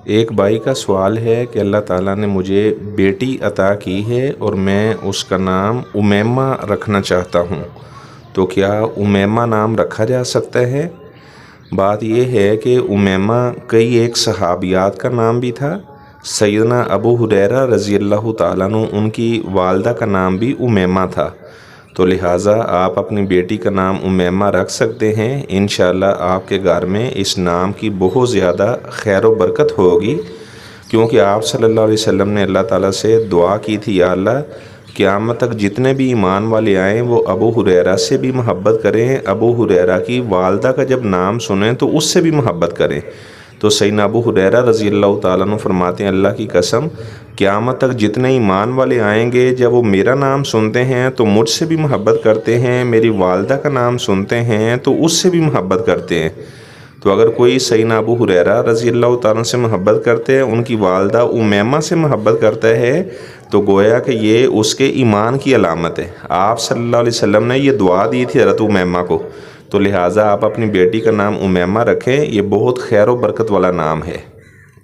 ایک بھائی کا سوال ہے کہ اللہ تعالیٰ نے مجھے بیٹی عطا کی ہے اور میں اس کا نام امیمہ رکھنا چاہتا ہوں، تو کیا امیمہ نام رکھا جا سکتا ہے؟ بات یہ ہے کہ امیمہ کئی ایک صحابیات کا نام بھی تھا۔ سیدنا ابو ہریرہ رضی اللہ تعالیٰ عنہ ان کی والدہ کا نام بھی امیمہ تھا، تو لہٰذا آپ اپنی بیٹی کا نام امیمہ رکھ سکتے ہیں۔ انشاءاللہ آپ کے گھر میں اس نام کی بہت زیادہ خیر و برکت ہوگی، کیونکہ آپ صلی اللہ علیہ وسلم نے اللہ تعالیٰ سے دعا کی تھی، یا اللہ قیامت تک جتنے بھی ایمان والے آئیں وہ ابو ہریرہ سے بھی محبت کریں، ابو ہریرہ کی والدہ کا جب نام سنیں تو اس سے بھی محبت کریں۔ تو سیدنا ابو ہریرہ رضی اللہ تعالیٰ عنہ فرماتے ہیں، اللہ کی قسم قیامت تک جتنے ایمان والے آئیں گے جب وہ میرا نام سنتے ہیں تو مجھ سے بھی محبت کرتے ہیں، میری والدہ کا نام سنتے ہیں تو اس سے بھی محبت کرتے ہیں۔ تو اگر کوئی سیدنا ابو ہریرہ رضی اللہ تعالیٰ سے محبت کرتے ہیں، ان کی والدہ امیمہ سے محبت کرتا ہے، تو گویا کہ یہ اس کے ایمان کی علامت ہے۔ آپ صلی اللہ علیہ وسلم نے یہ دعا دی تھی حضرت امیمہ کو، تو لہٰذا آپ اپنی بیٹی کا نام امیمہ رکھیں، یہ بہت خیر و برکت والا نام ہے۔